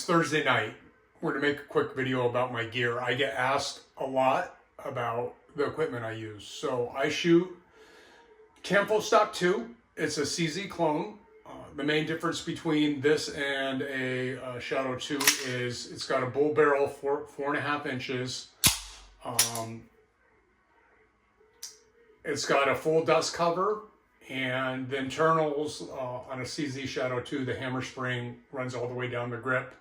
Thursday night. We're going to make a quick video about my gear. I get asked a lot about the equipment I use. So I shoot Tampo Stock 2. It's a CZ clone. The main difference between this and a Shadow 2 is it's got a bull barrel, 4.5 inches. It's got a full dust cover, and the internals on a CZ Shadow 2, the hammer spring runs all the way down the grip.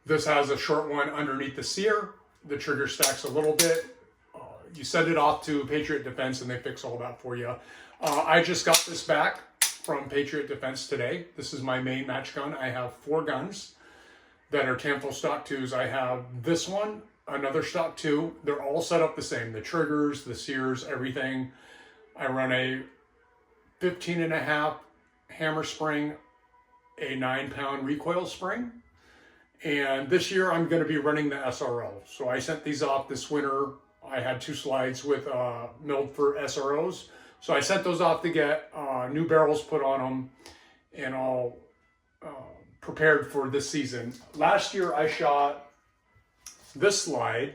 This has a short one underneath the sear. The trigger stacks a little bit. You send it off to Patriot Defense and they fix all that for you. I just got this back from Patriot Defense today. This is my main match gun. I have 4 guns that are Tampo Stock 2s. I have this one, another Stock 2. They're all set up the same. The triggers, the sears, everything. I run a 15.5 hammer spring, a 9-pound recoil spring. And this year I'm going to be running the SRO. So I sent these off this winter. I had 2 slides with milled for SROs. So I sent those off to get new barrels put on them and all prepared for this season. Last year I shot this slide,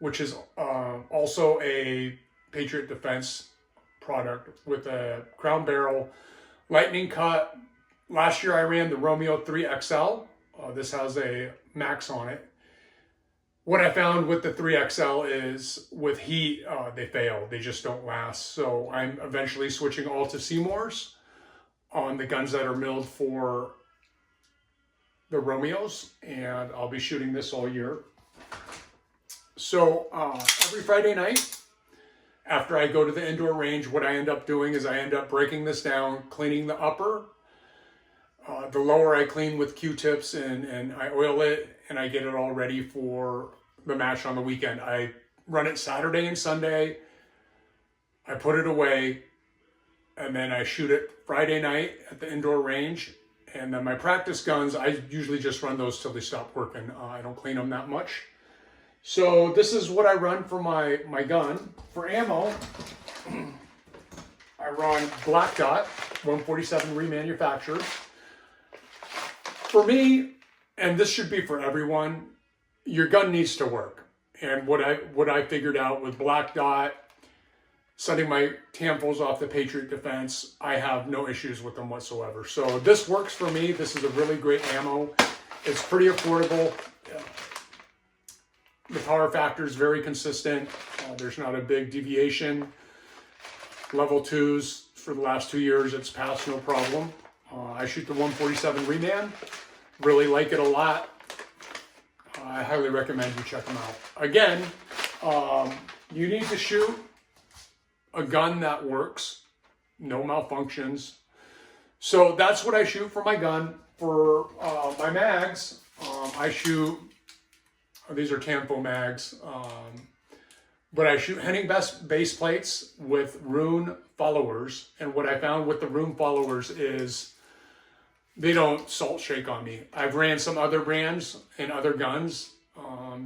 which is also a Patriot Defense product with a crown barrel, lightning cut. Last year I ran the Romeo 3 XL. This has a max on it. What I found with the 3XL is with heat, they fail. They just don't last. So I'm eventually switching all to Seymours on the guns that are milled for the Romeos, and I'll be shooting this all year. So every Friday night, after I go to the indoor range, what I end up doing is I end up breaking this down, cleaning the upper. The lower I clean with Q-tips and I oil it and I get it all ready for the match on the weekend. I run it Saturday and Sunday. I put it away and then I shoot it Friday night at the indoor range. And then my practice guns, I usually just run those till they stop working. I don't clean them that much. So this is what I run for my gun. For ammo, I run Black Dot 147 remanufactured. For me, and this should be for everyone, your gun needs to work. And what I figured out with Black Dot, sending my Tampos off the Patriot Defense, I have no issues with them whatsoever. So this works for me. This is a really great ammo. It's pretty affordable. The power factor is very consistent. There's not a big deviation. Level 2s for the last 2 years, it's passed no problem. I shoot the 147 Reman. Really like it a lot. I highly recommend you check them out. Again, you need to shoot a gun that works, no malfunctions. So that's what I shoot for my gun. For my mags, I shoot, these are Tampo mags, but I shoot Henning base plates with Rune followers. And what I found with the Rune followers is they don't salt shake on me. I've ran some other brands and other guns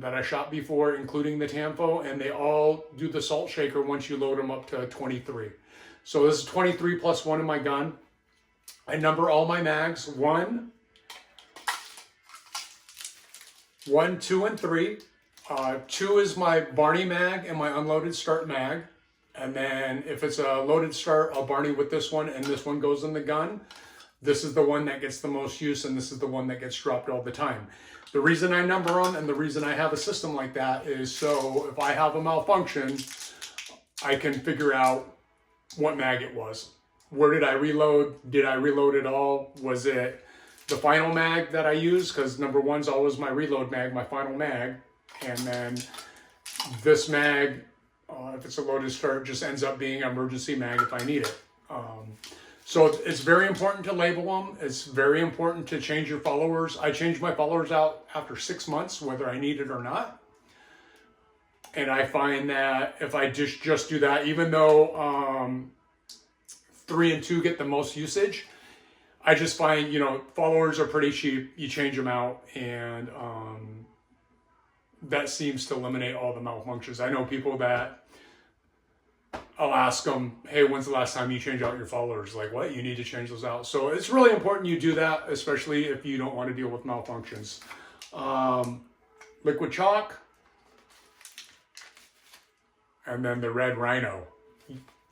that I shot before, including the Tampo, and they all do the salt shaker once you load them up to 23. So this is 23 plus 1 in my gun. I number all my mags 1, 2, and 3. 2 is my Barney mag and my unloaded start mag. And then if it's a loaded start, I'll Barney with this one, and this one goes in the gun. This is the one that gets the most use, and this is the one that gets dropped all the time. The reason I number them and the reason I have a system like that is so if I have a malfunction, I can figure out what mag it was. Where did I reload? Did I reload it all? Was it the final mag that I use? Because number 1's always my reload mag, my final mag. And then this mag, if it's a loaded start, just ends up being an emergency mag if I need it. So it's very important to label them. It's very important to change your followers. I change my followers out after 6 months, whether I need it or not. And I find that if I just do that, even though 3 and 2 get the most usage, I just find, followers are pretty cheap. You change them out, and that seems to eliminate all the malfunctions. I know people that I'll ask them, hey, when's the last time you changed out your followers? Like, what? You need to change those out. So it's really important you do that, especially if you don't want to deal with malfunctions. liquid chalk, and then the red rhino.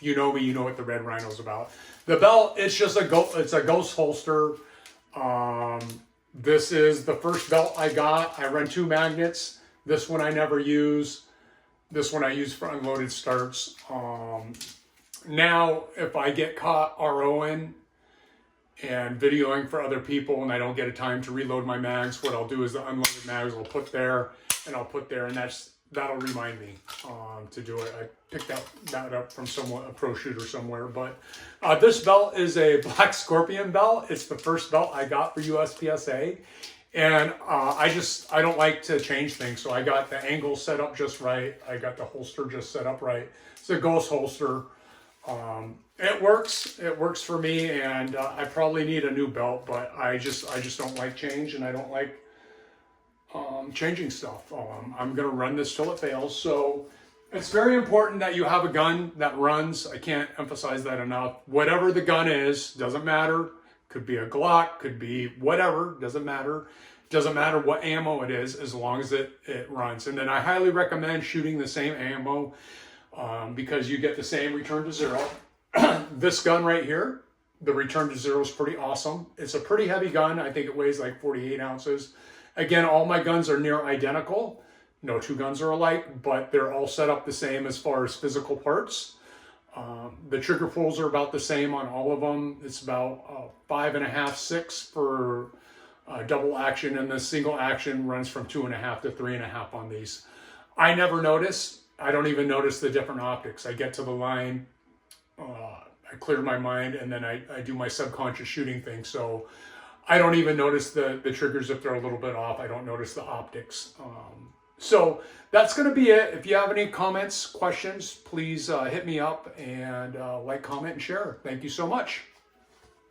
You know me, you know what the red rhino's about. The belt, it's just it's a ghost holster. This is the first belt I got. I run 2 magnets. This one I never use. This one I use for unloaded starts. Now, if I get caught ROing and videoing for other people and I don't get a time to reload my mags, what I'll do is the unloaded mags I'll put there, and that'll remind me to do it. I picked that up from a pro shooter somewhere. But this belt is a Black Scorpion belt. It's the first belt I got for USPSA. And I don't like to change things. So I got the angle set up just right. I got the holster just set up right. It's a ghost holster. It works. It works for me, and I probably need a new belt, but I just don't like change, and I don't like changing stuff. I'm going to run this till it fails. So it's very important that you have a gun that runs. I can't emphasize that enough. Whatever the gun is, doesn't matter. Could be a Glock, could be whatever, doesn't matter. Doesn't matter what ammo it is, as long as it runs. And then I highly recommend shooting the same ammo because you get the same return to zero. This gun right here, the return to zero is pretty awesome. It's a pretty heavy gun. I think it weighs like 48 ounces. Again, all my guns are near identical. No 2 guns are alike, but they're all set up the same as far as physical parts. The trigger pulls are about the same on all of them. It's about 5.5, 6 for double action, and the single action runs from 2.5 to 3.5 on these. I never notice. I don't even notice the different optics. I get to the line, I clear my mind, and then I do my subconscious shooting thing. So I don't even notice the triggers if they're a little bit off. I don't notice the optics. So that's going to be it. If you have any comments, questions, please hit me up and like, comment, and share. Thank you so much.